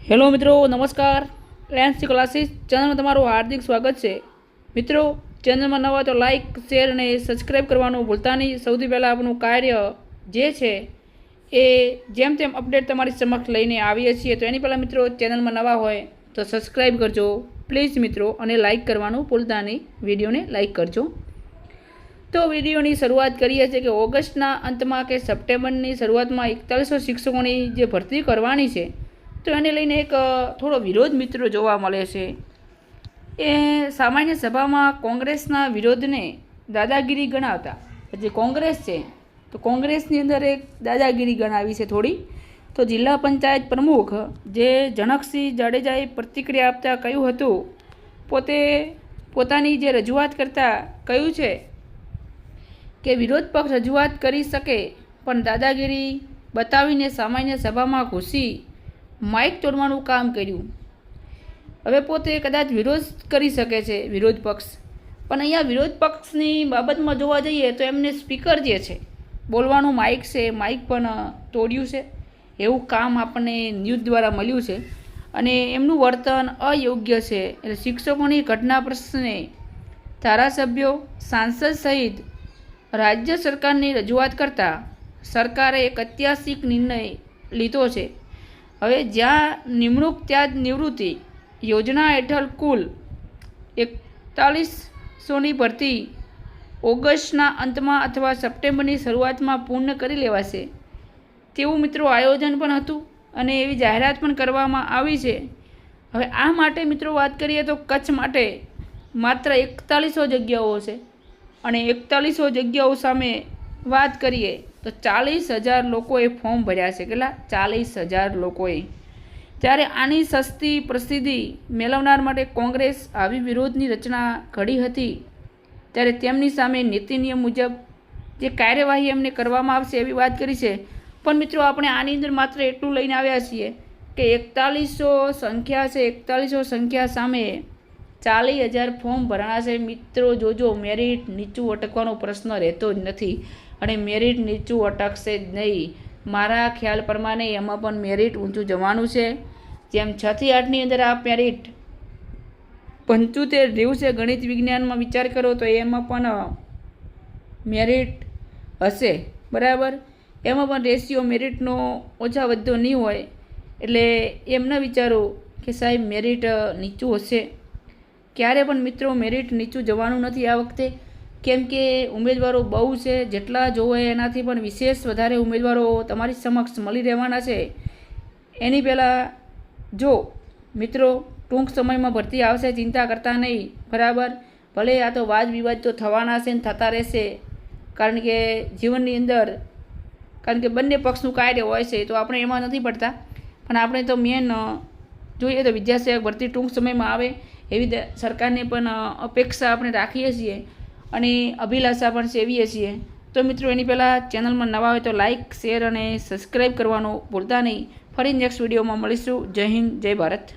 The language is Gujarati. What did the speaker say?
હેલો મિત્રો, નમસ્કાર. લેન્સી ક્લાસીસ ચેનલમાં તમારું હાર્દિક સ્વાગત છે. મિત્રો, ચેનલમાં નવા તો લાઇક, શેર અને સબસ્ક્રાઈબ કરવાનું ભૂલતા નહીં. સૌથી પહેલાં આપણું કાર્ય જે છે એ જેમ તેમ અપડેટ તમારી સમક્ષ લઈને આવીએ છીએ. તો એની પહેલાં મિત્રો, ચેનલમાં નવા હોય તો સબસ્ક્રાઈબ કરજો પ્લીઝ મિત્રો, અને લાઇક કરવાનું ભૂલતા નહીં. વિડીયોને લાઇક કરજો. તો વિડીયોની શરૂઆત કરીએ છીએ કે ઓગસ્ટના અંતમાં કે સપ્ટેમ્બરની શરૂઆતમાં 4100 શિક્ષકોની જે ભરતી કરવાની છે, તો એને લઈને એક થોડો વિરોધ મિત્રો જોવા મળે છે. એ સામાન્ય સભામાં કોંગ્રેસના વિરોધને દાદાગીરી ગણાવતા. જે કોંગ્રેસ છે તો કોંગ્રેસની અંદર એક દાદાગીરી ગણાવી છે થોડી. તો જિલ્લા પંચાયત પ્રમુખ જે જનકસિંહ જાડેજાએ પ્રતિક્રિયા આપતા કહ્યું હતું, પોતાની જે રજૂઆત કરતાં કહ્યું છે કે વિરોધ પક્ષ રજૂઆત કરી શકે પણ દાદાગીરી બતાવીને સામાન્ય સભામાં ઘૂસી માઇક તોડવાનું કામ કર્યું. હવે પોતે કદાચ વિરોધ કરી શકે છે વિરોધ પક્ષ, પણ અહીંયા વિરોધ પક્ષની બાબતમાં જોવા જઈએ તો એમને સ્પીકર જે છે, બોલવાનું માઇક છે, માઇક પણ તોડ્યું છે એવું કામ આપણને ન્યૂઝ દ્વારા મળ્યું છે. અને એમનું વર્તન અયોગ્ય છે. એટલે શિક્ષકોની ઘટના પ્રશ્ને ધારાસભ્યો, સાંસદ સહિત રાજ્ય સરકારની રજૂઆત કરતાં સરકારે એક ઐતિહાસિક નિર્ણય લીધો છે. હવે જ્યાં નિમણૂક ત્યાં જ નિવૃત્તિ યોજના હેઠળ કુલ 4100ની ભરતી ઓગસ્ટના અંતમાં અથવા સપ્ટેમ્બરની શરૂઆતમાં પૂર્ણ કરી લેવાશે તેવું મિત્રો આયોજન પણ હતું અને એવી જાહેરાત પણ કરવામાં આવી છે. હવે આ માટે મિત્રો વાત કરીએ તો કચ્છ માટે માત્ર 4100 જગ્યાઓ છે, અને 4100 જગ્યાઓ સામે વાત કરીએ તો 40,000 લોકોએ ફોર્મ ભર્યા છે. કેટલા? 40,000 લોકોએ. ત્યારે આની સસ્તી પ્રસિદ્ધિ મેળવનાર માટે કોંગ્રેસ આવી વિરોધની રચના ઘડી હતી. ત્યારે તેમની સામે નીતિ નિયમ મુજબ જે કાર્યવાહી એમને કરવામાં આવશે એવી વાત કરી છે. પણ મિત્રો, આપણે આની અંદર માત્ર એટલું લઈને આવ્યા છીએ કે 4100 સંખ્યા છે, 4100 સંખ્યા સામે 40,000 ફોર્મ ભરાણા છે. મિત્રો જોજો, મેરિટ નીચું અટકવાનો પ્રશ્ન રહેતો જ નથી, અને મેરિટ નીચું અટકશે જ નહીં. મારા ખ્યાલ પ્રમાણે એમાં પણ મેરિટ ઊંચું જવાનું છે. જેમ 6 થી 8ની અંદર આ મેરિટ 75 રહ્યું છે ગણિત વિજ્ઞાનમાં, વિચાર કરો તો એમાં પણ મેરિટ હશે, બરાબર. એમાં પણ રેશિયો મેરિટનો ઓછા વધતો નહીં હોય. એટલે એમ ન વિચારો કે સાહેબ મેરિટ નીચું હશે. ક્યારે પણ મિત્રો મેરિટ નીચું જવાનું નથી આ વખતે, કેમ કે ઉમેદવારો બહુ છે. જેટલા જોવે એનાથી પણ વિશેષ વધારે ઉમેદવારો તમારી સમક્ષ મળી રહેવાના છે. એની પહેલાં જો મિત્રો ટૂંક સમયમાં ભરતી આવશે, ચિંતા કરતા નહીં, બરાબર. ભલે આ તો વાદ વિવાદ તો થવાના છે ને થતા રહેશે, કારણ કે જીવનની અંદર બંને પક્ષનું કાર્ય હોય છે, તો આપણે એમાં નથી પડતા. પણ આપણે તો મેન જોઈએ તો વિદ્યાસેવક ભરતી ટૂંક સમયમાં આવે એવી સરકારને પણ અપેક્ષા આપણે રાખીએ છીએ અને અભિલાષા પણ સેવીએ છીએ. તો મિત્રો, એની પહેલાં ચેનલમાં નવા હોય તો લાઇક, શેર અને સબસ્ક્રાઈબ કરવાનું ભૂલતા નહીં. ફરી નેક્સ્ટ વિડીયોમાં મળીશું. જય હિન્દ, જય ભારત.